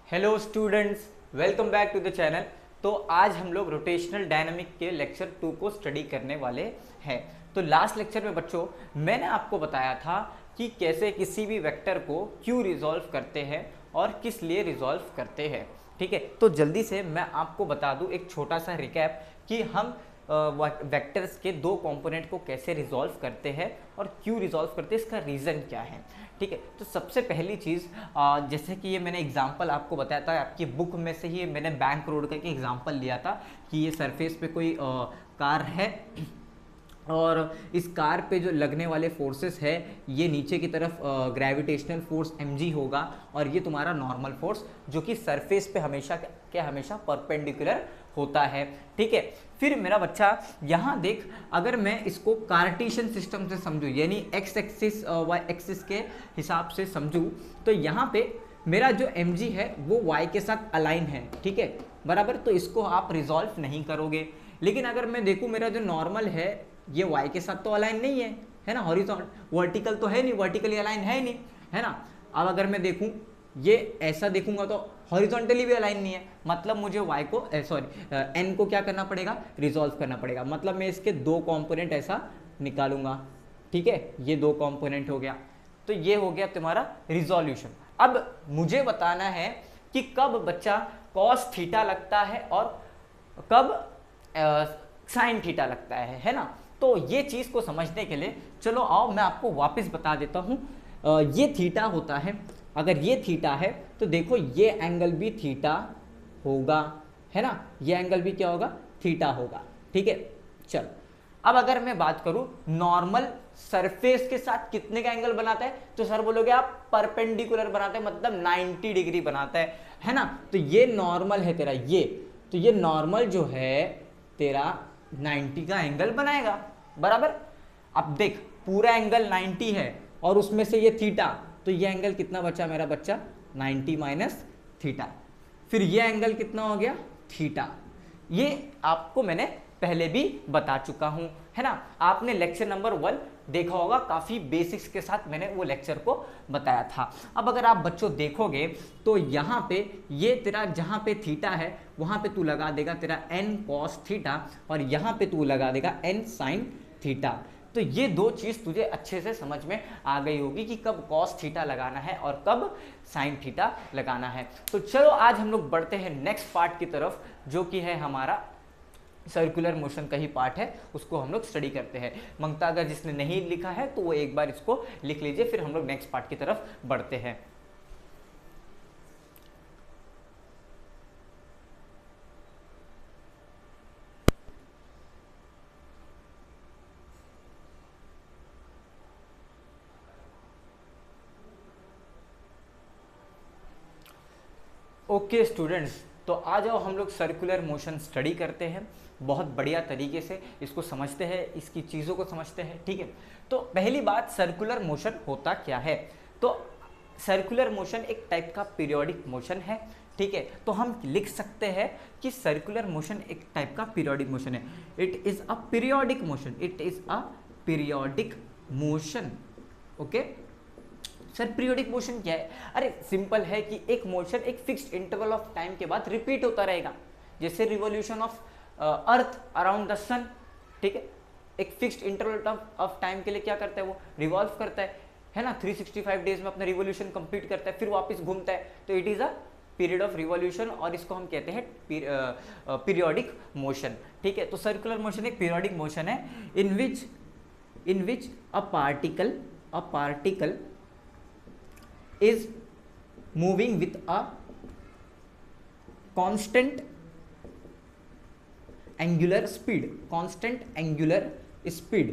Hello students, welcome back to the channel. तो आज हम लोग रोटेशनल डायनामिक के लेक्चर 2 को स्टडी करने वाले हैं। तो लास्ट लेक्चर में बच्चों मैंने आपको बताया था कि कैसे किसी भी वेक्टर को क्यों रिजॉल्व करते हैं और किस लिए रिजॉल्व करते हैं। ठीक है, तो जल्दी से मैं आपको बता दूं एक छोटा सा रिकैप कि हम वेक्टर्स के दो कंपोनेंट को कैसे रिजॉल्व करते हैं और क्यों रिजॉल्व करते हैं, इसका रीज़न क्या है। ठीक है, तो सबसे पहली चीज़ जैसे कि ये मैंने एग्जांपल आपको बताया था, आपकी बुक में से ही मैंने बैंक रोड का एक एग्जांपल लिया था कि ये सरफेस पे कोई कार है और इस कार पे जो लगने वाले फोर्सेस है ये नीचे की तरफ ग्रेविटेशनल फोर्स mg होगा और ये तुम्हारा नॉर्मल फोर्स जो कि सरफेस पे हमेशा परपेंडिकुलर होता है। ठीक है, फिर मेरा बच्चा यहाँ देख, अगर मैं इसको कार्टेशियन सिस्टम से समझूँ यानी एक्स एक्सिस वाई एक्सिस के हिसाब से समझूँ तो यहाँ पे मेरा जो mg है वो y के साथ अलाइन है। ठीक है बराबर, तो इसको आप रिजॉल्व नहीं करोगे। लेकिन अगर मैं देखूँ मेरा जो नॉर्मल है ये y के साथ तो अलाइन नहीं है ना, हॉरिजॉन्टल वर्टिकल तो है नहीं, वर्टिकली अलाइन है नहीं, है ना। अब अगर मैं देखूं ये ऐसा देखूंगा तो हॉरिजॉन्टली भी अलाइन नहीं है, मतलब मुझे y को n को क्या करना पड़ेगा, रिजॉल्व करना पड़ेगा। मतलब मैं इसके दो कंपोनेंट ऐसा निकालूंगा। ठीक है, ये दो कंपोनेंट हो गया, तो ये हो गया तुम्हारा रिजोल्यूशन। अब मुझे बताना है कि कब बच्चा कॉस थीटा लगता है और कब साइन थीटा लगता है ना। तो ये चीज़ को समझने के लिए चलो आओ मैं आपको वापस बता देता हूँ। ये थीटा होता है, अगर ये थीटा है तो देखो ये एंगल भी थीटा होगा, है ना, ये एंगल भी क्या होगा, थीटा होगा। ठीक है, चल अब अगर मैं बात करूं नॉर्मल सरफेस के साथ कितने का एंगल बनाता है, तो सर बोलोगे आप परपेंडिकुलर बनाता है, मतलब 90 डिग्री बनाता है ना। तो ये नॉर्मल है तेरा, ये तो ये नॉर्मल जो है तेरा 90 का एंगल बनाएगा बराबर। अब देख पूरा एंगल 90 है और उसमें से ये थीटा, तो ये एंगल कितना बचा मेरा बच्चा, 90 माइनस थीटा। फिर ये एंगल कितना हो गया, थीटा। ये आपको मैंने पहले भी बता चुका हूं, है ना। आपने लेक्चर नंबर 1 देखा होगा, काफी बेसिक्स के साथ मैंने वो लेक्चर को बताया था। अब अगर आप बच्चों देखोगे तो यहाँ पे ये तेरा जहाँ पे थीटा है वहाँ पे तू लगा देगा तेरा n cos थीटा और यहाँ पे तू लगा देगा n sin थीटा। तो ये दो चीज़ तुझे अच्छे से समझ में आ गई होगी कि कब cos थीटा लगाना है और कब sin थीटा लगाना है। तो चलो आज हम लोग बढ़ते हैं नेक्स्ट पार्ट की तरफ, जो कि है हमारा सर्कुलर मोशन का ही पार्ट है, उसको हम लोग स्टडी करते हैं। मंगता अगर जिसने नहीं लिखा है तो वो एक बार इसको लिख लीजिए, फिर हम लोग नेक्स्ट पार्ट की तरफ बढ़ते हैं। ओके स्टूडेंट्स, तो आ जाओ हम लोग सर्कुलर मोशन स्टडी करते हैं। बहुत बढ़िया तरीके से इसको समझते हैं, इसकी चीज़ों को समझते हैं। ठीक है, तो पहली बात सर्कुलर मोशन होता क्या है। तो सर्कुलर मोशन एक टाइप का पीरियोडिक मोशन है। ठीक है, तो हम लिख सकते हैं कि सर्कुलर मोशन एक टाइप का पीरियोडिक मोशन है। It is a periodic motion, it is a periodic motion. Okay sir, periodic motion क्या है? अरे सिंपल है कि एक मोशन एक फिक्स्ड इंटरवल ऑफ टाइम के बाद रिपीट होता रहेगा, जैसे revolution of earth around the sun. ठीक है, एक फिक्स्ड इंटरवल ऑफ टाइम के लिए क्या करता है, वो रिवॉल्व करता है ना। 365 डेज में अपना रिवॉल्यूशन कंप्लीट करता है, फिर वापस घूमता है, तो it is a period of revolution और इसको हम कहते हैं पीरियोडिक मोशन। ठीक है, तो सर्कुलर मोशन एक पीरियोडिक मोशन है in which a particle is moving with a constant angular speed,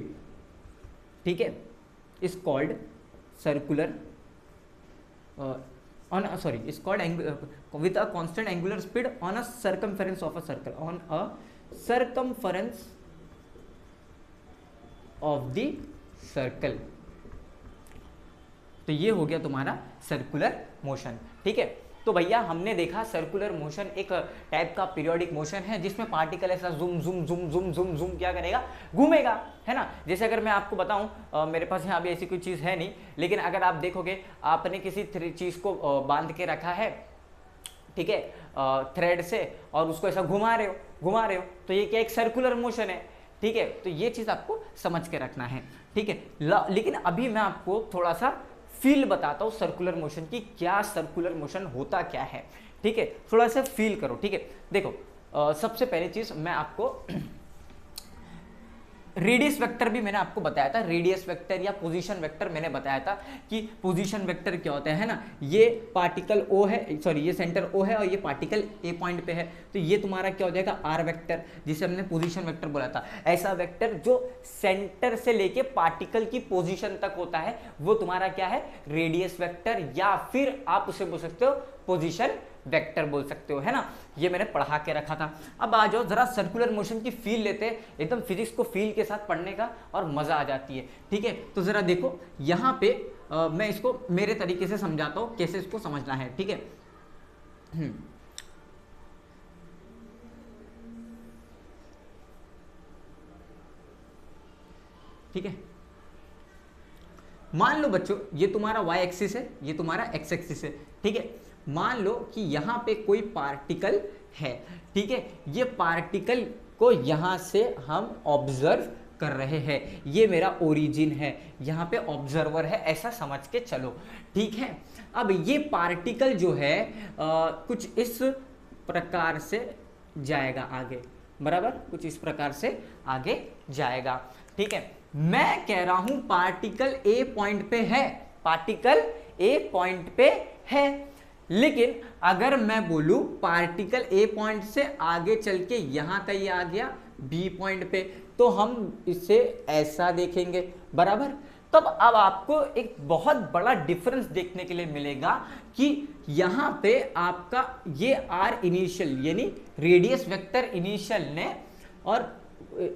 ठीक है, is called circular is called with a constant angular speed on a circumference of a circle, on a circumference of the circle। तो ये हो गया तुम्हारा circular motion. ठीक है, तो भैया हमने देखा सर्कुलर मोशन एक टाइप का पीरियोडिक मोशन है जिसमें पार्टिकल ऐसा जुम जुम जुम जुम जुम जुम क्या करेगा, घूमेगा, है ना। जैसे अगर मैं आपको बताऊं, मेरे पास यहाँ भी ऐसी कोई चीज़ है नहीं, लेकिन अगर आप देखोगे आपने किसी चीज़ को बांध के रखा है ठीक है, थ्रेड से, और उसको ऐसा घुमा रहे हो, तो ये क्या एक सर्कुलर मोशन है, ठीक है। तो ये चीज आपको समझ के रखना है, ठीक है। लेकिन अभी मैं आपको थोड़ा सा फील बताता हूँ सर्कुलर मोशन की, क्या सर्कुलर मोशन होता क्या है, ठीक है। थोड़ा सा फील करो, ठीक है। देखो सबसे पहली चीज मैं आपको रेडियस वेक्टर भी मैंने आपको बताया था, रेडियस वेक्टर या पोजीशन वेक्टर मैंने बताया था कि पोजीशन वेक्टर क्या होता है ना। ये पार्टिकल O है, सॉरी ये सेंटर O है और ये पार्टिकल A पॉइंट पे है, तो ये तुम्हारा क्या हो जाएगा R वेक्टर, जिसे हमने पोजीशन वेक्टर बोला था। ऐसा वेक्टर जो सेंटर से लेके पार्टिकल की पोजीशन तक होता है वो तुम्हारा क्या है, रेडियस वेक्टर, या फिर आप उसे बोल सकते हो पोजीशन वेक्टर बोल सकते हो, है ना। ये मैंने पढ़ा के रखा था। अब आ जाओ जरा सर्कुलर मोशन की फील लेते हैं, एकदम फिजिक्स को फील के साथ पढ़ने का और मजा आ जाती है, ठीक है। तो जरा देखो यहाँ पे मैं इसको मेरे तरीके से समझाता हूँ कैसे इसको समझना है, ठीक है। ठीक है, मान लो बच्चों ये तुम्हारा y एक्सिस है, ये तुम्हारा x एक्सिस है, ठीक है। मान लो कि यहां पे कोई पार्टिकल है, ठीक है। ये पार्टिकल को यहां से हम ऑब्जर्व कर रहे हैं, ये मेरा ओरिजिन है, यहां पे ऑब्जर्वर है, ऐसा समझ के चलो, ठीक है। अब ये पार्टिकल जो है कुछ इस प्रकार से जाएगा आगे, बराबर, कुछ इस प्रकार से आगे जाएगा, ठीक है। मैं कह रहा हूं पार्टिकल ए पॉइंट पे है, पार्टिकल ए पॉइंट पे है, लेकिन अगर मैं बोलूं पार्टिकल ए पॉइंट से आगे चल के यहां तक ये आ गया बी पॉइंट पे, तो हम इसे ऐसा देखेंगे, बराबर। तब अब आपको एक बहुत बड़ा डिफरेंस देखने के लिए मिलेगा कि यहां पे आपका ये आर इनिशियल यानी रेडियस वेक्टर इनिशियल ने, और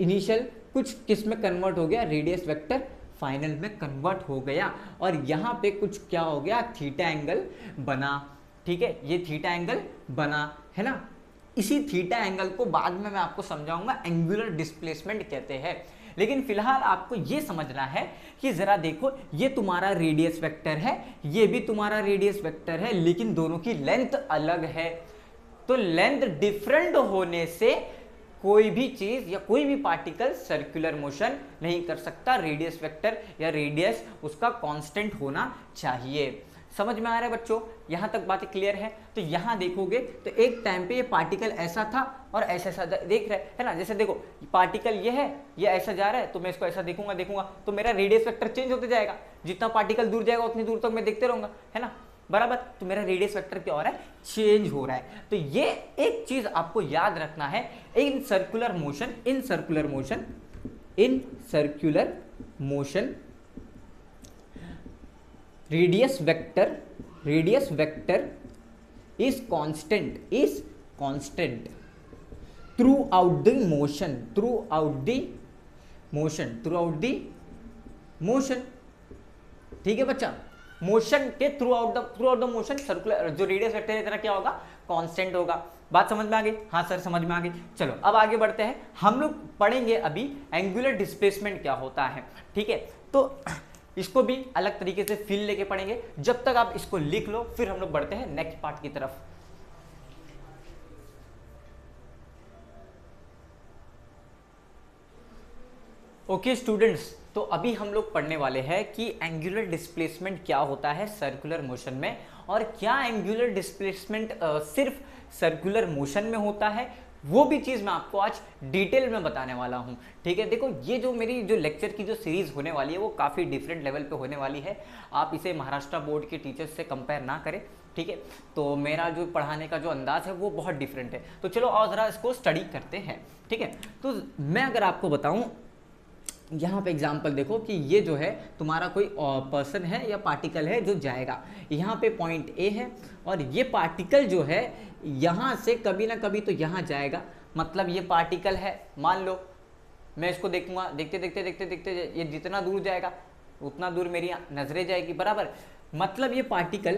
इनिशियल कुछ किस में कन्वर्ट हो गया, रेडियस वेक्टर फाइनल में कन्वर्ट हो गया, और यहां पे कुछ क्या हो गया, थीटा एंगल बना, ठीक है। ये थीटा एंगल बना, है ना। इसी थीटा एंगल को बाद में मैं आपको समझाऊंगा एंगुलर डिस्प्लेसमेंट कहते हैं, लेकिन फिलहाल आपको ये समझना है कि जरा देखो ये तुम्हारा रेडियस वेक्टर है, ये भी तुम्हारा रेडियस वेक्टर है, लेकिन दोनों की लेंथ अलग है। तो लेंथ डिफरेंट होने से कोई भी चीज या कोई भी पार्टिकल सर्कुलर मोशन नहीं कर सकता, रेडियस वेक्टर या रेडियस उसका कांस्टेंट होना चाहिए। समझ में आ रहा है बच्चों, यहां तक बातें क्लियर है। तो यहां देखोगे तो एक टाइम पे ये पार्टिकल ऐसा था और ऐसा ऐसा देख रहे है ना, जैसे देखो पार्टिकल ये है, ये ऐसा जा रहा है, तो मैं इसको ऐसा देखूंगा तो मेरा रेडियस वेक्टर चेंज होते जाएगा, जितना पार्टिकल दूर जाएगा उतनी दूर तक मैं देखते रहूंगा, है ना, बराबर। तो मेरा रेडियस वेक्टर क्या हो रहा है, चेंज हो रहा है। तो ये एक चीज आपको याद रखना है, in circular motion radius vector is constant throughout the motion, ठीक है बच्चा। मोशन के through out the motion circular जो रेडियस वेक्टर है इतना क्या होगा, कांस्टेंट होगा। बात समझ में आ गई, हाँ सर समझ में आ गई। चलो अब आगे बढ़ते हैं, हम लोग पढ़ेंगे अभी एंगुलर डिस्प्लेसमेंट क्या होता है, ठीक है। तो इसको भी अलग तरीके से फील लेके पढ़ेंगे, जब तक आप इसको लिख लो फिर हम लोग बढ़ते हैं नेक्स्ट पार्ट की तरफ। ओके स्टूडेंट्स, तो अभी हम लोग पढ़ने वाले हैं कि एंगुलर डिस्प्लेसमेंट क्या होता है सर्कुलर मोशन में, और क्या एंगुलर डिस्प्लेसमेंट सिर्फ सर्कुलर मोशन में होता है, वो भी चीज मैं आपको आज डिटेल में बताने वाला हूं, ठीक है। देखो ये जो मेरी जो लेक्चर की जो सीरीज होने वाली है वो काफी डिफरेंट लेवल पे होने वाली है, आप इसे महाराष्ट्र बोर्ड के टीचर्स से कंपेयर ना करें, ठीक है। तो मेरा जो पढ़ाने का जो अंदाज है वो बहुत डिफरेंट है। तो चलो और जरा इसको स्टडी करते हैं, ठीक है। तो मैं अगर आपको बताऊं, यहाँ पे एग्जाम्पल देखो कि ये जो है तुम्हारा कोई पर्सन है या पार्टिकल है जो जाएगा, यहाँ पे पॉइंट ए है, और ये पार्टिकल जो है यहाँ से कभी ना कभी तो यहाँ जाएगा, मतलब ये पार्टिकल है, मान लो मैं इसको देखूंगा, देखते देखते देखते देखते ये जितना दूर जाएगा उतना दूर मेरी नजरें जाएगी, बराबर। मतलब ये पार्टिकल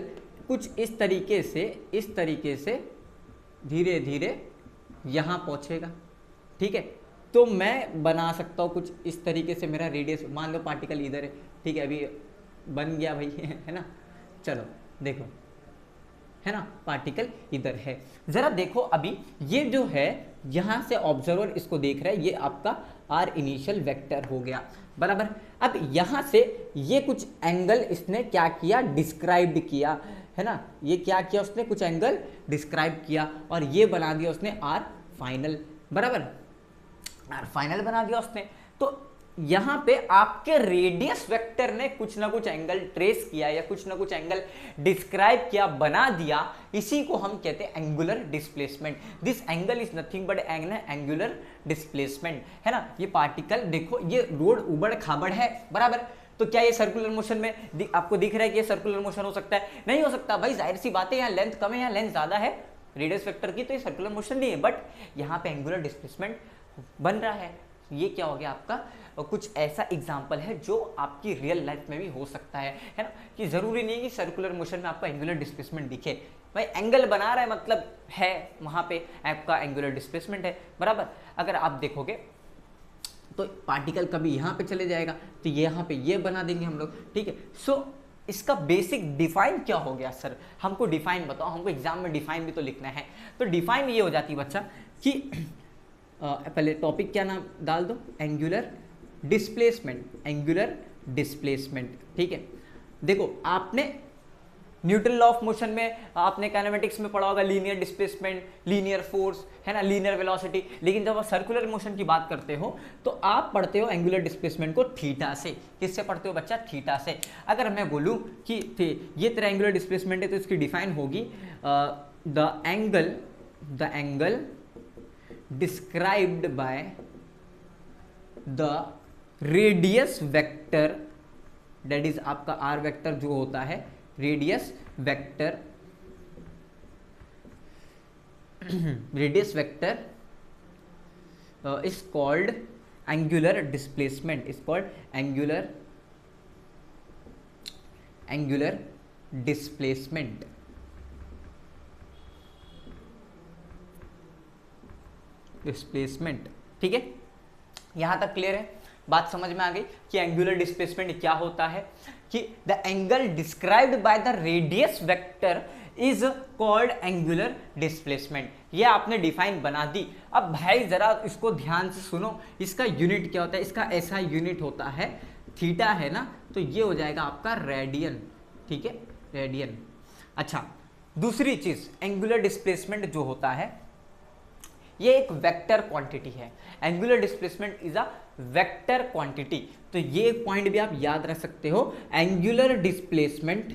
कुछ इस तरीके से धीरे धीरे यहाँ पहुँचेगा, ठीक है। तो मैं बना सकता हूँ कुछ इस तरीके से, मेरा रेडियस मान लो पार्टिकल इधर है, ठीक है, अभी बन गया भाई है ना। चलो देखो, है ना, पार्टिकल इधर है। जरा देखो अभी ये जो है यहां से ऑब्जर्वर इसको देख रहा है, ये आपका आर इनिशियल वेक्टर हो गया, बराबर। अब यहां से ये कुछ एंगल इसने क्या किया, डिस्क्राइब किया, है ना, ये क्या किया उसने, कुछ एंगल डिस्क्राइब किया और ये बना दिया उसने आर फाइनल, बराबर, आर फाइनल बना दिया उसने। तो यहां पे आपके रेडियस वेक्टर ने कुछ ना कुछ एंगल ट्रेस किया या कुछ ना कुछ एंगल डिस्क्राइब किया, बना दिया, इसी को हम कहते हैं angular displacement. This angle is nothing but angular displacement, है ना। ये पार्टिकल देखो, ये रोड उबड़ खाबड़ है, बराबर, तो क्या ये सर्कुलर मोशन में आपको दिख रहा है कि ये सर्कुलर मोशन हो सकता है? नहीं हो सकता भाई, जाहिर सी बात है, यहाँ लेंथ कम है, यहाँ लेंथ ज्यादा है रेडियस वेक्टर की, तो ये सर्कुलर मोशन नहीं है, बट यहाँ पे एंगुलर डिस्प्लेसमेंट बन रहा है। ये क्या हो गया आपका, कुछ ऐसा एग्जाम्पल है जो आपकी रियल लाइफ में भी हो सकता है ना, कि जरूरी नहीं है कि सर्कुलर मोशन में आपको एंगुलर डिस्प्लेसमेंट दिखे। भाई एंगल बना रहा है मतलब है वहां पे आपका एंगुलर डिस्प्लेसमेंट है, बराबर। अगर आप देखोगे तो पार्टिकल कभी यहाँ पे चले जाएगा तो यहाँ पे ये बना देंगे हम लोग, ठीक है। सो इसका बेसिक डिफाइन क्या हो गया सर, हमको डिफाइन बताओ, हमको एग्जाम में डिफाइन भी तो लिखना है। तो डिफाइन ये हो जाती है बच्चा कि पहले टॉपिक क्या नाम डाल दो, एंगुलर डिस्प्लेसमेंट, एंगुलर डिस्प्लेसमेंट, ठीक है। देखो आपने न्यूटन लॉ ऑफ मोशन में, आपने काइनेमेटिक्स में पढ़ा होगा लीनियर डिस्प्लेसमेंट, लीनियर फोर्स, है ना, लीनियर वेलोसिटी, लेकिन जब आप सर्कुलर मोशन की बात करते हो तो आप पढ़ते हो एंगुलर डिस्प्लेसमेंट को थीटा से। किससे पढ़ते हो बच्चा? थीटा से। अगर मैं बोलूं कि ये तेरा एंगुलर डिस्प्लेसमेंट है तो इसकी डिफाइन होगी the angle described by the radius vector, that is आपका आर वेक्टर जो होता है, radius vector, radius vector is called angular displacement, is called angular displacement. Displacement, ठीक है, यहां तक क्लियर है, बात समझ में आ गई कि एंगुलर डिस्प्लेसमेंट क्या होता है, कि the angle described by the radius vector is called angular displacement. ये आपने डिफाइन बना दी। अब भाई जरा इसको ध्यान से सुनो, इसका यूनिट क्या होता है, इसका ऐसा यूनिट होता है थीटा, है ना, तो ये हो जाएगा आपका रेडियन, ठीक है, रेडियन। अच्छा, दूसरी चीज, एंगुलर डिस्प्लेसमेंट जो होता है ये एक वेक्टर क्वांटिटी है। Angular displacement is a vector quantity, तो ये पॉइंट भी आप याद रख सकते हो। Angular displacement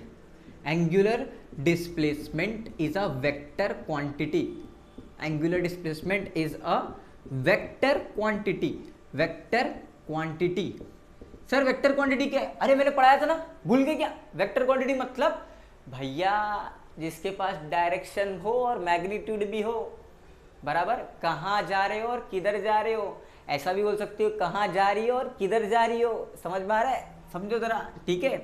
is a vector quantity, angular displacement is a vector quantity, vector quantity. Sir vector quantity क्या है? अरे मैंने पढ़ाया था ना, भूल गए क्या? वेक्टर क्वांटिटी मतलब भैया जिसके पास डायरेक्शन हो और मैग्नीट्यूड भी हो, बराबर, कहाँ जा रहे हो और किधर जा रहे हो, ऐसा भी बोल सकते हो, कहाँ जा रही हो और किधर जा रही हो, समझ में आ रहा है? समझो जरा, ठीक है,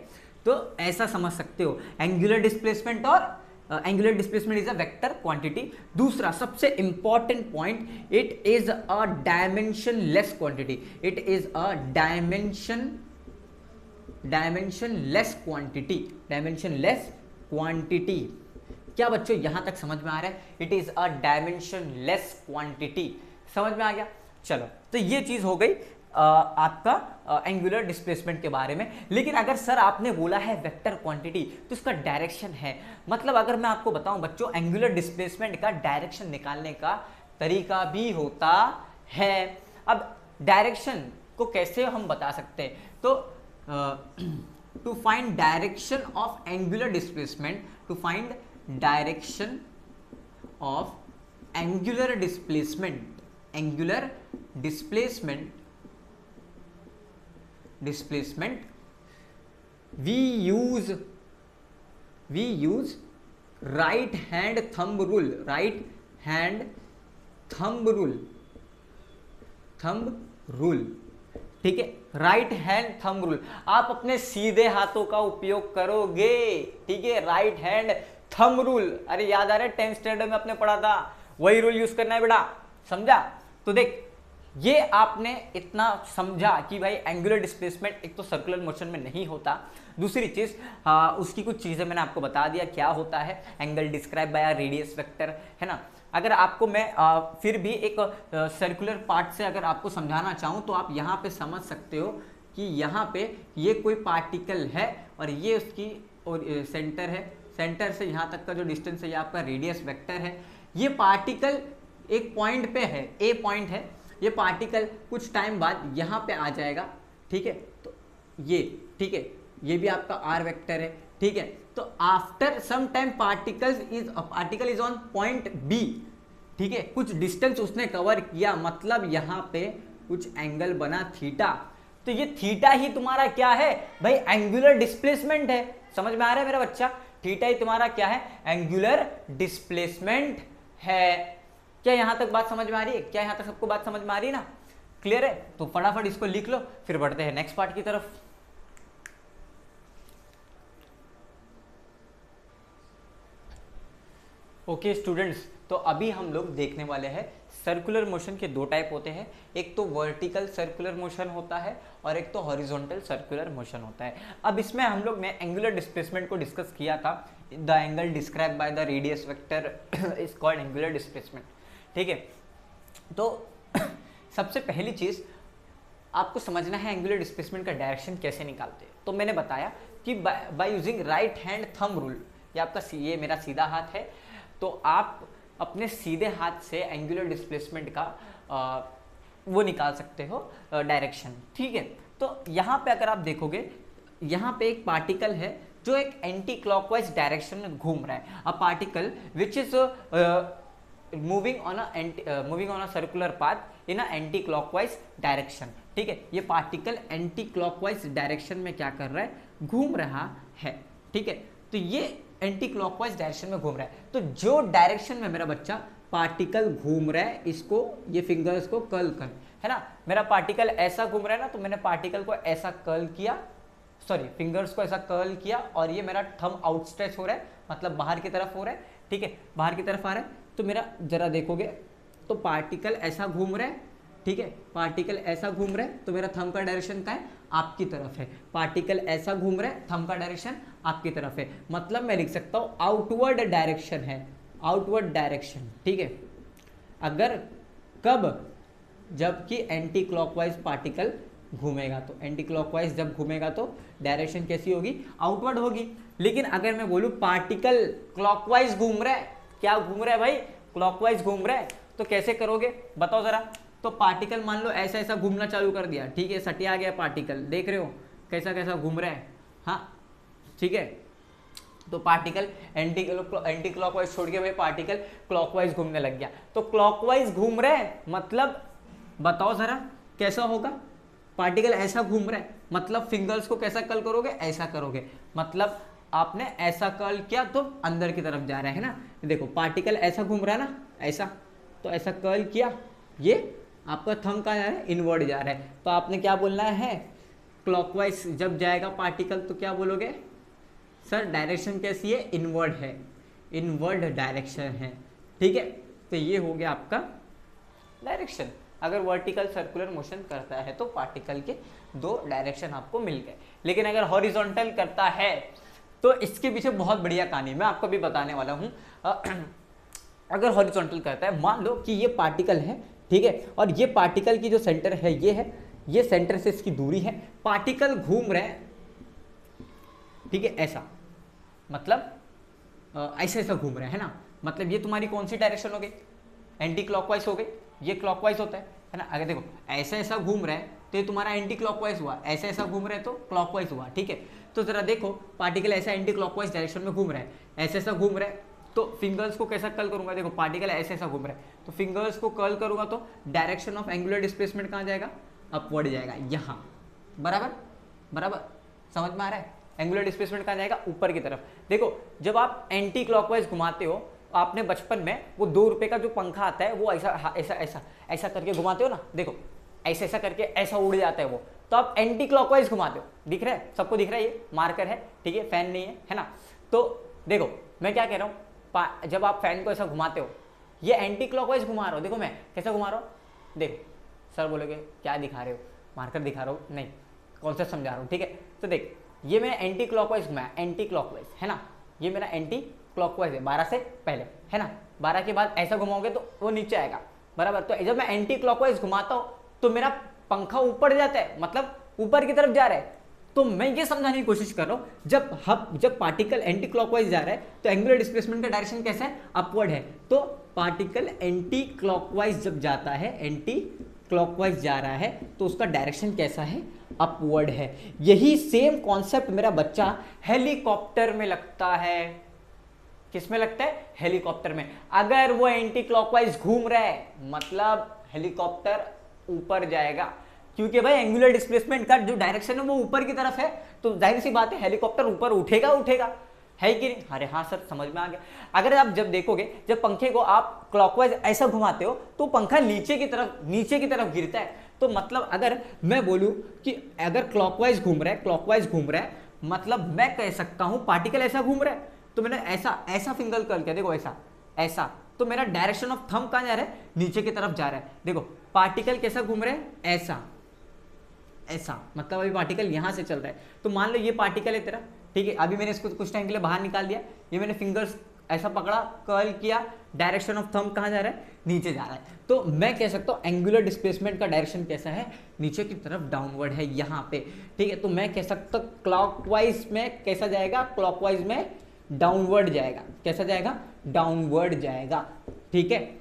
तो ऐसा समझ सकते हो एंगुलर डिस्प्लेसमेंट, और angular displacement is a vector quantity. दूसरा सबसे important point, it is a dimensionless quantity, it is a dimensionless quantity. क्या बच्चों यहां तक समझ में आ रहा है? It is a dimensionless quantity, समझ में आ गया? चलो, तो ये चीज हो गई आपका एंगुलर डिस्प्लेसमेंट के बारे में। लेकिन अगर सर आपने बोला है वेक्टर क्वांटिटी तो इसका डायरेक्शन है, मतलब अगर मैं आपको बताऊं बच्चों, एंगुलर डिस्प्लेसमेंट का डायरेक्शन निकालने का तरीका भी होता है। अब डायरेक्शन को कैसे हम बता सकते हैं? तो to find direction of angular displacement, to find direction of angular displacement, we use right hand thumb rule, ठीक है, राइट हैंड थंब रूल। आप अपने सीधे हाथों का उपयोग करोगे, ठीक है, राइट हैंड थंब रूल। अरे याद आ रहा है 10th स्टैंडर्ड में आपने पढ़ा था, वही रूल यूज करना है बेटा, समझा? तो देख, ये आपने इतना समझा कि भाई एंगुलर डिस्प्लेसमेंट एक तो सर्कुलर मोशन में नहीं होता, दूसरी चीज उसकी कुछ चीजें मैंने आपको बता दिया क्या होता है angle describe by radius vector, है ना। अगर आपको मैं फिर भी एक सर्कुलर पार्ट से अगर आपको समझाना चाहूँ तो आप यहाँ पे समझ सकते हो कि यहाँ पे ये कोई पार्टिकल है और ये उसकी और सेंटर है, सेंटर से यहाँ तक का जो डिस्टेंस है ये आपका रेडियस वेक्टर है। ये पार्टिकल एक पॉइंट पे है, ए पॉइंट है, ये पार्टिकल कुछ टाइम बाद यहाँ पे आ जाएगा, ठीक है। तो ये ठीक है, ये भी आपका आर वेक्टर है, ठीक है। तो after some time particle is on point B, ठीक है, कुछ डिस्टेंस उसने कवर किया, मतलब यहाँ पे कुछ एंगल बना थीटा। तो ये थीटा ही तुम्हारा क्या है भाई, एंगुलर डिस्प्लेसमेंट है। समझ में आ रहा है मेरा बच्चा, थीटा ही तुम्हारा क्या है, एंगुलर डिस्प्लेसमेंट है। क्या यहां तक बात समझ में आ रही है, क्या यहां तक सबको बात समझ में आ रही है ना, क्लियर है। तो फटाफट इसको लिख लो, फिर बढ़ते हैं नेक्स्ट पार्ट की तरफ। ओके स्टूडेंट्स, तो अभी हम लोग देखने वाले हैं सर्कुलर मोशन के दो टाइप होते हैं, एक तो वर्टिकल सर्कुलर मोशन होता है और एक तो हॉरिजॉन्टल सर्कुलर मोशन होता है। अब इसमें हम लोग ने एंगुलर डिस्प्लेसमेंट को डिस्कस किया था, the angle describe by the radius vector is called angular displacement, ठीक है। तो सबसे पहली चीज आपको समझना है एंगुलर डिस्प्लेसमेंट का डायरेक्शन कैसे निकालते हैं। तो मैंने बताया कि by using right hand thumb rule, ये आपका ये मेरा सीधा हाथ है, तो आप अपने सीधे हाथ से एंगुलर डिस्प्लेसमेंट का वो निकाल सकते हो डायरेक्शन, ठीक है। तो यहाँ पे अगर आप देखोगे, यहाँ पे एक पार्टिकल है जो एक एंटी क्लॉकवाइज डायरेक्शन में घूम रहा है, a particle which is moving on a circular path in a anti clockwise direction, ठीक है। ये पार्टिकल एंटी क्लॉकवाइज डायरेक्शन में क्या कर रहा है, घूम रहा है, ठीक है। तो ये एंटी क्लॉकवाइज डायरेक्शन में घूम रहा है, तो जो डायरेक्शन में मेरा बच्चा पार्टिकल घूम रहा है, इसको ये फिंगर्स को कर्ल कर, है ना। मेरा पार्टिकल ऐसा घूम रहा है ना, तो मैंने पार्टिकल को ऐसा कर्ल किया, सॉरी फिंगर्स को ऐसा कर्ल किया, और ये मेरा थंब आउटस्ट्रेच हो रहा है, मतलब बाहर की तरफ हो रहा है, ठीक है, बाहर की तरफ आ रहा है। तो मेरा जरा देखोगे तो पार्टिकल ऐसा घूम रहा है, ठीक है, पार्टिकल ऐसा घूम रहा है, तो मेरा थंब का डायरेक्शन क्या है, आपकी तरफ है। पार्टिकल ऐसा घूम रहा है, थंब का डायरेक्शन आपकी तरफ है, मतलब मैं लिख सकता हूं आउटवर्ड डायरेक्शन है, आउटवर्ड डायरेक्शन, ठीक है। अगर कब, जबकि एंटी क्लॉकवाइज पार्टिकल घूमेगा, तो एंटी क्लॉकवाइज जब घूमेगा तो डायरेक्शन कैसी होगी, आउटवर्ड होगी। लेकिन अगर मैं बोलूं पार्टिकल क्लॉकवाइज घूम रहा है, क्या घूम रहा है भाई, क्लॉकवाइज घूम रहा है, तो कैसे करोगे बताओ जरा। तो पार्टिकल मान लो ऐसा ऐसा घूमना चालू कर दिया, ठीक है, सटिया गया पार्टिकल, देख रहे हो कैसा कैसा घूम रहा है, हाँ ठीक है। तो पार्टिकल एंटी क्लॉकवाइज छोड़ के भाई पार्टिकल क्लॉकवाइज घूमने लग गया, तो क्लॉकवाइज घूम रहे हैं, मतलब बताओ जरा कैसा होगा, पार्टिकल ऐसा घूम रहा है, मतलब फिंगर्स को कैसा कर्ल करोगे, ऐसा करोगे, मतलब आपने ऐसा कर्ल किया तो अंदर की तरफ जा रहा है ना। देखो पार्टिकल ऐसा घूम रहा है ना, ऐसा, तो ऐसा कर्ल किया, ये आपका थंब कहाँ जा रहा है, इनवर्ड जा रहा है, तो आपने क्या बोलना है, क्लॉकवाइज जब जाएगा पार्टिकल तो क्या बोलोगे, सर डायरेक्शन कैसी है, इनवर्ड है, इनवर्ड डायरेक्शन है, ठीक है। तो ये हो गया आपका डायरेक्शन। अगर वर्टिकल सर्कुलर मोशन करता है तो पार्टिकल के दो डायरेक्शन आपको मिल गए। लेकिन अगर हॉरिजॉन्टल करता है तो इसके पीछे बहुत बढ़िया कहानी मैं आपको भी बताने वाला हूँ। अगर हॉरिजॉन्टल करता है, मान लो कि ये पार्टिकल है, ठीक है, और ये पार्टिकल की जो सेंटर है ये है, ये सेंटर से इसकी दूरी है, पार्टिकल घूम रहे हैं, ठीक है, ऐसा, मतलब ऐसा ऐसा घूम रहे हैं ना, मतलब ये तुम्हारी कौन सी डायरेक्शन हो गई, एंटी क्लॉकवाइज हो गई, ये क्लॉकवाइज होता है ना। अगर देखो ऐसा ऐसा घूम रहा है तो ये तुम्हारा एंटी क्लॉकवाइज हुआ, ऐसा ऐसा घूम रहा है तो क्लॉकवाइज हुआ, ठीक है। तो जरा देखो पार्टिकल ऐसा एंटी क्लॉकवाइज डायरेक्शन में घूम रहा है, ऐसा ऐसा घूम रहा है, तो फिंगर्स को कैसा कर्ल करूंगा, देखो पार्टिकल ऐसे ऐसा घूम रहा है, तो फिंगर्स को कर्ल करूंगा तो डायरेक्शन ऑफ एंगुलर डिस्प्लेसमेंट कहाँ जाएगा, अपवर्ड जाएगा, यहाँ, बराबर बराबर, समझ में आ रहा है। एंगुलर डिस्प्लेसमेंट कहाँ जाएगा, ऊपर की तरफ। देखो जब आप एंटी क्लॉकवाइज घुमाते हो, आपने बचपन में वो 2 रुपए का जो पंखा आता है वो ऐसा ऐसा ऐसा ऐसा करके घुमाते हो ना, देखो ऐसा ऐसा करके ऐसा उड़ जाता है वो, तो आप एंटी क्लॉकवाइज घुमाते हो, दिख रहा है सबको, दिख रहा है, ये मार्कर है, ठीक है, फैन नहीं है ना। तो देखो मैं क्या कह रहा हूँ, जब आप फैन को ऐसा घुमाते हो, ये एंटी क्लॉकवाइज घुमा रहा हो, देखो मैं कैसा घुमा रहा हूँ, देखो सर बोलोगे क्या दिखा रहे हो, मार्कर दिखा रहा हो, नहीं कॉन्सेप्ट समझा रहा हूँ, ठीक है। तो देख ये मैंने एंटी क्लॉकवाइज घुमाया, एंटी क्लॉकवाइज है ना, ये मेरा एंटी क्लॉकवाइज है 12 से पहले है ना, 12 के बाद ऐसा घुमाओगे तो वो नीचे आएगा, बराबर। तो जब मैं एंटी क्लॉकवाइज घुमाता हूँ तो मेरा पंखा ऊपर जाता है, मतलब ऊपर की तरफ जा रहा है। तो मैं ये समझाने की कोशिश कर रहा हूं, जब पार्टिकल एंटी क्लॉकवाइज जा रहा है तो एंगुलर डिस्प्लेसमेंट का डायरेक्शन कैसा है, अपवर्ड है। तो पार्टिकल एंटी क्लॉकवाइज जब जाता है, एंटी क्लॉकवाइज जा रहा है तो उसका डायरेक्शन कैसा है, अपवर्ड है। यही सेम कॉन्सेप्ट मेरा बच्चा हेलीकॉप्टर में लगता है। किस में लगता है, हेलीकॉप्टर में। अगर वो एंटी क्लॉकवाइज घूम रहा है मतलब हेलीकॉप्टर ऊपर जाएगा, क्योंकि भाई एंगुलर डिस्प्लेसमेंट का जो डायरेक्शन है वो ऊपर की तरफ है, तो जाहिर सी बात है हेलीकॉप्टर ऊपर उठेगा है कि नहीं। अरे हाँ सर समझ में आ गया। अगर आप जब देखोगे, जब पंखे को आप क्लॉकवाइज ऐसा घुमाते हो तो पंखा नीचे की तरफ गिरता है। तो मतलब अगर मैं बोलूं कि अगर क्लॉकवाइज घूम रहा है मतलब मैं कह सकता हूं पार्टिकल ऐसा घूम रहा है, तो मैंने ऐसा फिंगर करके देखो, ऐसा तो मेरा डायरेक्शन ऑफ थंब कहां जा रहा है, नीचे की तरफ जा रहा है। देखो पार्टिकल कैसा घूम रहा है, ऐसा मतलब अभी पार्टिकल यहां से चल रहा है। तो मान लो ये पार्टिकल है तेरा, ठीक है, अभी मैंने इसको कुछ टाइम के लिए बाहर निकाल दिया, ये मैंने फिंगर्स ऐसा पकड़ा, कर्ल किया, डायरेक्शन ऑफ थंब कहां जा रहा है, नीचे जा रहा है। तो मैं कह सकता हूं एंगुलर डिस्प्लेसमेंट का डायरेक्शन कैसा है, नीचे की तरफ डाउनवर्ड है यहाँ पे, ठीक है। तो मैं कह सकता हूं क्लॉकवाइज में कैसा जाएगा, क्लॉकवाइज में डाउनवर्ड जाएगा, कैसा जाएगा, डाउनवर्ड जाएगा, ठीक है।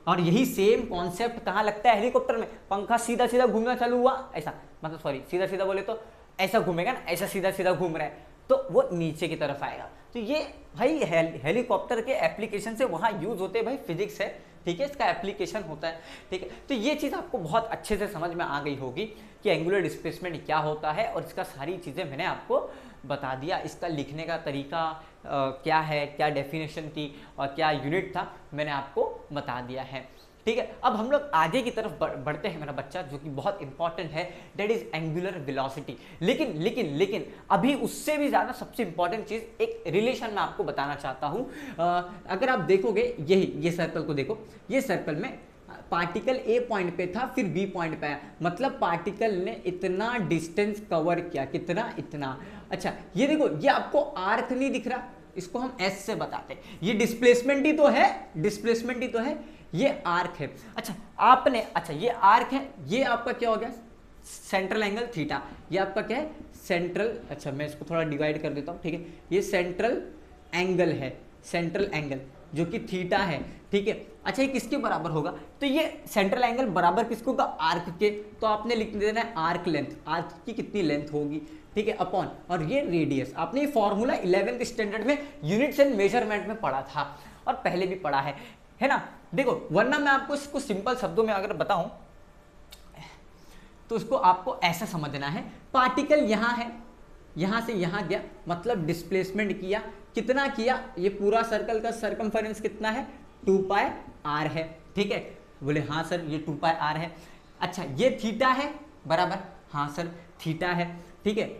और यही सेम कॉन्सेप्ट कहाँ लगता है, हेलीकॉप्टर में। पंखा सीधा सीधा घूमना चालू हुआ, ऐसा मतलब सॉरी सीधा सीधा बोले तो ऐसा घूमेगा ना, ऐसा सीधा सीधा घूम रहा है तो वो नीचे की तरफ आएगा। तो ये भाई हेलीकॉप्टर के एप्लीकेशन से वहाँ यूज होते हैं भाई, फिजिक्स है, ठीक है, इसका एप्लीकेशन होता है, ठीक है। तो ये चीज़ आपको बहुत अच्छे से समझ में आ गई होगी कि एंगुलर डिस्प्लेसमेंट क्या होता है, और इसका सारी चीज़ें मैंने आपको बता दिया। इसका लिखने का तरीका क्या है, क्या डेफिनेशन थी और क्या यूनिट था, मैंने आपको बता दिया है, ठीक है। अब हम लोग आगे की तरफ बढ़ते हैं मेरा बच्चा, जो कि बहुत इंपॉर्टेंट है, दैट इज एंगुलर वेलोसिटी। लेकिन अभी उससे भी ज़्यादा सबसे इंपॉर्टेंट चीज़, एक रिलेशन मैं आपको बताना चाहता हूँ। अगर आप देखोगे ये सर्कल को देखो, ये सर्कल में पार्टिकल ए पॉइंट पे था, फिर बी पॉइंट पे आया, मतलब पार्टिकल ने इतना डिस्टेंस कवर किया, कितना, इतना। अच्छा ये देखो, ये आपको आर्क नहीं दिख रहा, इसको हम एस से बताते हैं, ये डिस्प्लेसमेंट ही तो है, ये आर्क है। अच्छा ये आर्क है, ये आपका क्या हो गया, सेंट्रल एंगल थीटा, ये आपका क्या है, सेंट्रल, अच्छा मैं इसको थोड़ा डिवाइड कर देता हूँ, ठीक है, ये सेंट्रल एंगल है, सेंट्रल एंगल जो कि थीटा है, ठीक है। अच्छा ये किसके बराबर होगा, तो ये सेंट्रल एंगल बराबर किसको होगा, आर्क के। तो आपने लिख देना है आर्क लेंथ, आर्क की कितनी लेंथ होगी, ठीक है, अपॉन, और ये रेडियस। आपने ये फॉर्मूला 11th स्टैंडर्ड में यूनिट्स एंड मेजरमेंट में पढ़ा था और पहले भी पढ़ा है ना। देखो वरना मैं आपको इसको सिंपल शब्दों में अगर बताऊं तो उसको आपको ऐसा समझना है, पार्टिकल यहां है, यहां से यहां गया, मतलब डिस्प्लेसमेंट किया, कितना किया, ये पूरा सर्कल का सरकमफेरेंस कितना है, 2 पाई आर है, ठीक है। बोले हाँ सर ये 2 पाई आर है। अच्छा ये थीटा है, बराबर, हाँ सर थीटा है, ठीक है।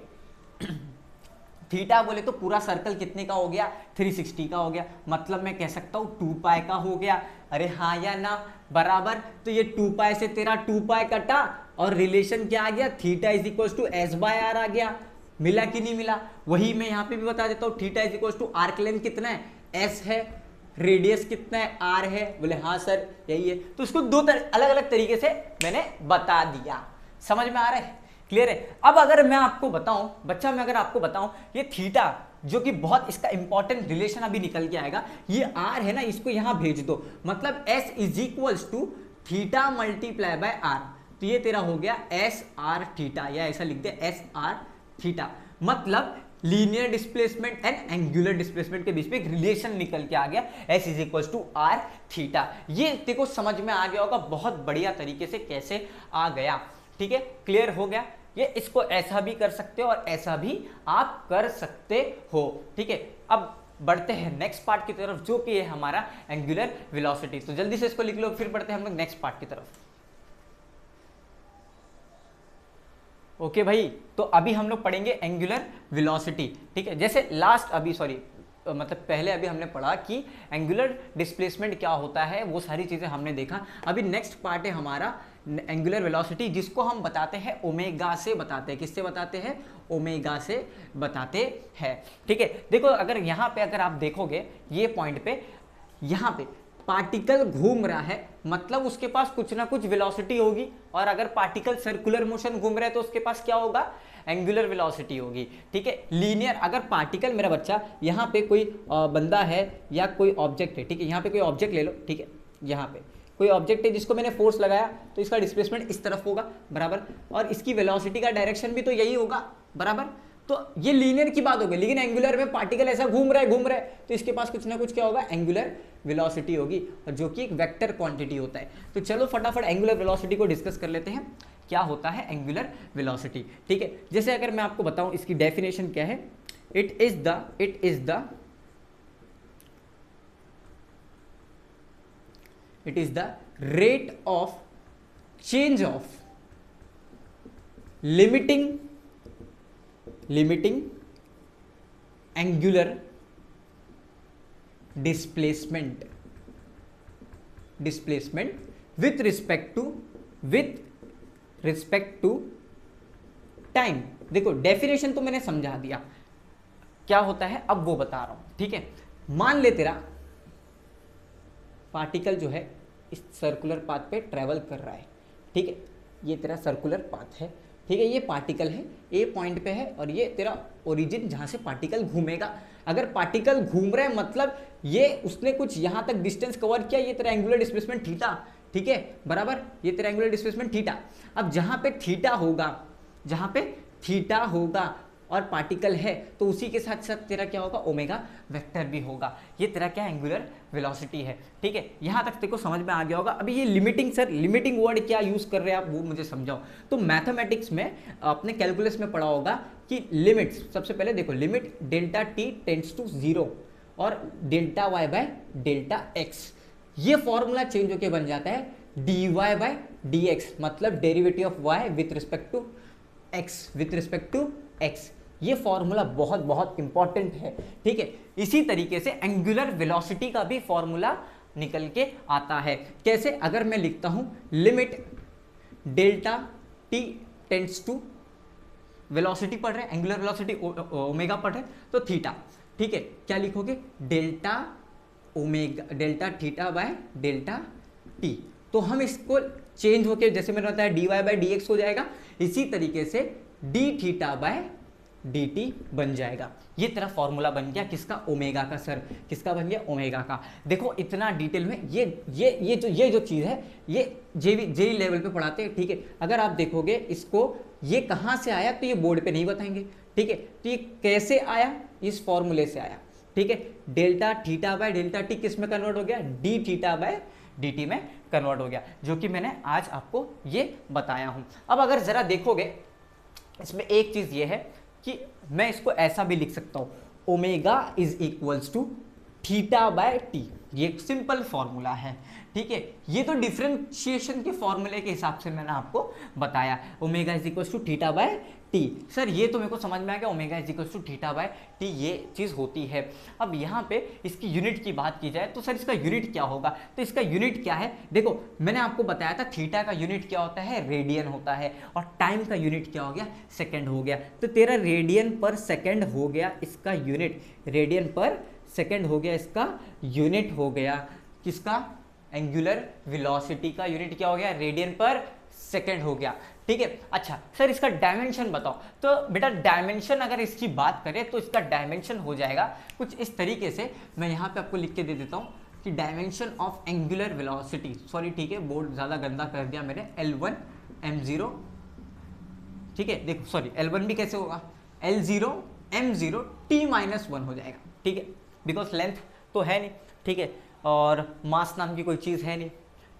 थीटा बोले तो पूरा सर्कल कितने का हो गया, 360 का हो गया, मतलब मैं कह सकता हूँ 2 पाई का हो गया। अरे हाँ या ना, बराबर। तो ये 2 पाई से तेरा 2 पाई कटा और रिलेशन क्या आ गया, theta is equal to S by R आ गया। मिला कि नहीं मिला, वही मैं यहाँ पे भी बता देता हूँ, theta is equal to arc length कितना है, एस है, रेडियस कितना है, आर है। बोले हाँ सर यही है। तो इसको दो अलग अलग तरीके से मैंने बता दिया, समझ में आ रहा है, क्लियर है। अब अगर मैं आपको बताऊं बच्चा, मैं अगर आपको बताऊं ये थीटा जो कि बहुत इसका इंपॉर्टेंट रिलेशन अभी निकल के आएगा, ये आर है ना, इसको यहां भेज दो, मतलब S is equals to theta multiply by R. तो ये तेरा हो गया एस आर थीटा, या ऐसा लिख दे एस आर थीटा, मतलब linear displacement and angular displacement के बीच में एक रिलेशन निकल के आ गया, S is equals to R theta. ये देखो समझ में आ गया होगा बहुत बढ़िया तरीके से कैसे आ गया, ठीक है, क्लियर हो गया। ये इसको ऐसा भी कर सकते हो और ऐसा भी आप कर सकते हो, ठीक है। अब बढ़ते हैं नेक्स्ट पार्ट की तरफ, जो कि है हमारा एंगुलर वेलोसिटी। तो जल्दी से इसको लिख लो, फिर बढ़ते हैं हम लोग नेक्स्ट पार्ट की तरफ। ओके भाई, तो अभी हम लोग पढ़ेंगे एंगुलर वेलोसिटी, ठीक है। जैसे लास्ट, अभी सॉरी मतलब पहले अभी हमने पढ़ा कि एंगुलर डिस्प्लेसमेंट क्या होता है, वो सारी चीज़ें हमने देखा। अभी नेक्स्ट पार्ट है हमारा एंगुलर वेलोसिटी, जिसको हम बताते हैं ओमेगा से बताते हैं। किससे बताते हैं? ओमेगा से बताते हैं। ठीक है, देखो अगर यहाँ पे अगर आप देखोगे ये पॉइंट पे, यहाँ पे पार्टिकल घूम रहा है मतलब उसके पास कुछ ना कुछ वेलोसिटी होगी, और अगर पार्टिकल सर्कुलर मोशन घूम रहा है तो उसके पास क्या होगा? एंगुलर वेलोसिटी होगी। ठीक है, लीनियर अगर पार्टिकल, मेरा बच्चा यहाँ पे कोई बंदा है या कोई ऑब्जेक्ट है, ठीक है, यहाँ पे कोई ऑब्जेक्ट ले लो, ठीक है, यहाँ पे कोई ऑब्जेक्ट है जिसको मैंने फोर्स लगाया तो इसका डिस्प्लेसमेंट इस तरफ होगा, बराबर, और इसकी वेलोसिटी का डायरेक्शन भी तो यही होगा, बराबर। तो ये लीनियर की बात होगी, लेकिन एंगुलर में पार्टिकल ऐसा घूम रहा है तो इसके पास कुछ ना कुछ क्या होगा? एंगुलर वेलोसिटी होगी, और जो कि एक वेक्टर क्वांटिटी होता है। तो चलो फटाफट एंगुलर वेलोसिटी को डिस्कस कर लेते हैं। क्या होता है एंगुलर वेलोसिटी? ठीक है, जैसे अगर मैं आपको बताऊं इसकी डेफिनेशन क्या है, it is the rate of change of limiting angular displacement with respect to time. देखो डेफिनेशन तो मैंने समझा दिया क्या होता है, अब वो बता रहा हूं। ठीक है, मान ले तेरा पार्टिकल जो है इस सर्कुलर पाथ पे ट्रेवल कर रहा है। ठीक है, ये तेरा सर्कुलर पाथ है, ठीक है, ये पार्टिकल है, ए पॉइंट पे है, और ये तेरा ओरिजिन जहां से पार्टिकल घूमेगा। अगर पार्टिकल घूम रहा है मतलब ये उसने कुछ यहां तक डिस्टेंस कवर किया, ये तेरा एंगुलर डिस्प्लेसमेंट थीटा, ठीक है, बराबर, ये तेरा एंगुलर डिस्प्लेसमेंट थीटा। अब जहां पे थीटा होगा और पार्टिकल है तो उसी के साथ साथ तेरा क्या होगा? ओमेगा वेक्टर भी होगा। ये तेरा क्या एंगुलर वेलोसिटी है। ठीक है, यहां तक तेरे को समझ में आ गया होगा। अभी ये लिमिटिंग वर्ड क्या यूज कर रहे हैं आप, वो मुझे समझाओ। तो मैथमेटिक्स में आपने कैलकुलस में पढ़ा होगा कि लिमिट्स, सबसे पहले देखो, limit delta T tends to 0 और delta Y by delta X, ये फॉर्मूला चेंज होके बन जाता है dy बाय dx, मतलब derivative of y with respect to x। ये फॉर्मूला बहुत बहुत इंपॉर्टेंट है। ठीक है, इसी तरीके से एंगुलर वेलोसिटी का भी फॉर्मूला निकल के आता है। कैसे? अगर मैं लिखता हूं limit delta T tends to, velocity पढ़ रहे हैं, एंगुलर वेलोसिटी ओमेगा पढ़ रहे हैं, तो थीटा। ठीक है, क्या लिखोगे? Delta theta by delta T. तो हम इसको चेंज होके, जैसे मैंने बताया dy बाय dx हो जाएगा, इसी तरीके से d थीटा बाय dt बन जाएगा। ये तेरा फॉर्मूला बन गया किसका? ओमेगा का। सर किसका बन गया? ओमेगा का। देखो इतना डिटेल में ये जो चीज़ है ये जेई लेवल पे पढ़ाते हैं। ठीक है, अगर आप देखोगे इसको, ये कहाँ से आया तो ये बोर्ड पे नहीं बताएंगे। ठीक है, तो ये कैसे आया? इस फॉर्मूले से आया। ठीक है, delta theta by delta T किस में कन्वर्ट हो गया? डी थीटा बाय dt में कन्वर्ट हो गया, जो कि मैंने आज आपको ये बताया हूं। अब अगर जरा देखोगे इसमें एक चीज ये है कि मैं इसको ऐसा भी लिख सकता हूं, omega is equals to theta by T. ये एक सिंपल फॉर्मूला है। ठीक है, ये तो डिफरेंशिएशन के फॉर्मूले के हिसाब से मैंने आपको बताया, omega is equals to theta by T. Sir ये तो मेरे को समझ में आ गया, omega is equals to theta by T ये चीज़ होती है। अब यहाँ पे इसकी यूनिट की बात की जाए तो सर इसका यूनिट क्या होगा? तो इसका यूनिट क्या है? देखो मैंने आपको बताया था थीटा का यूनिट क्या होता है? रेडियन होता है, और टाइम का यूनिट क्या हो गया? सेकेंड हो गया। तो तेरा रेडियन पर सेकेंड हो गया इसका यूनिट, रेडियन पर सेकेंड हो गया इसका यूनिट, हो गया किसका? एंगुलर वेलोसिटी का यूनिट क्या हो गया? रेडियन पर सेकेंड हो गया। ठीक है, अच्छा सर इसका डायमेंशन बताओ। तो बेटा डायमेंशन अगर इसकी बात करें तो इसका डायमेंशन हो जाएगा कुछ इस तरीके से, मैं यहाँ पे आपको लिख के दे देता हूँ कि dimension of angular velocity, sorry ठीक है बोर्ड ज़्यादा गंदा कर दिया मैंने, L1 M0। ठीक है, देखो सॉरी L1 भी कैसे होगा? L0 M0 T-1 हो जाएगा। ठीक है, बिकॉज लेंथ तो है नहीं, ठीक है, और मास नाम की कोई चीज़ है नहीं।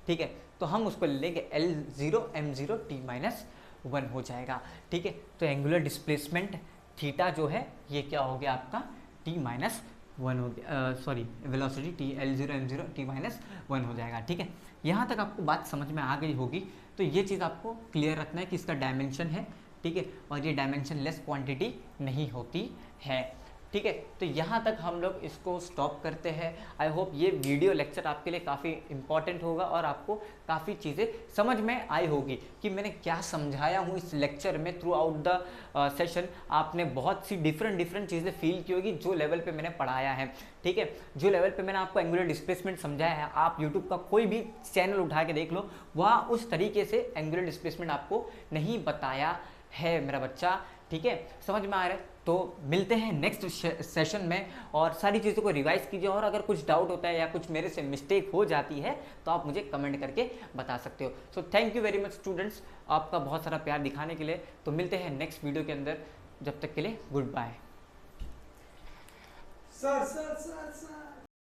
ठीक है, तो हम उसको लेंगे L0 M0 T-1 हो जाएगा। ठीक है, तो एंगुलर डिस्प्लेसमेंट थीटा जो है ये क्या हो गया आपका? T-1 हो गया, sorry velocity L0 M0 T-1 हो जाएगा। ठीक है, यहाँ तक आपको बात समझ में आ गई होगी। तो ये चीज़ आपको क्लियर रखना है कि इसका डायमेंशन है। ठीक है, और ये डायमेंशन लेस क्वांटिटी नहीं होती है। ठीक है, तो यहाँ तक हम लोग इसको स्टॉप करते हैं। आई होप ये वीडियो लेक्चर आपके लिए काफ़ी इंपॉर्टेंट होगा और आपको काफ़ी चीज़ें समझ में आई होगी कि मैंने क्या समझाया हूँ इस लेक्चर में। थ्रू आउट द सेशन आपने बहुत सी डिफरेंट चीज़ें फील की होगी जो लेवल पे मैंने पढ़ाया है। ठीक है, जो लेवल पे मैंने आपको एंगुलर डिस्प्लेसमेंट समझाया है, आप यूट्यूब का कोई भी चैनल उठा के देख लो, वहाँ उस तरीके से एंगुलर डिस्प्लेसमेंट आपको नहीं बताया है मेरा बच्चा। ठीक है, समझ में आ रहा है? तो मिलते हैं नेक्स्ट सेशन में और सारी चीज़ों को रिवाइज कीजिए। और अगर कुछ डाउट होता है या कुछ मेरे से मिस्टेक हो जाती है तो आप मुझे कमेंट करके बता सकते हो। So thank you very much students, आपका बहुत सारा प्यार दिखाने के लिए। तो मिलते हैं नेक्स्ट वीडियो के अंदर, जब तक के लिए good bye. Sir sir sir sir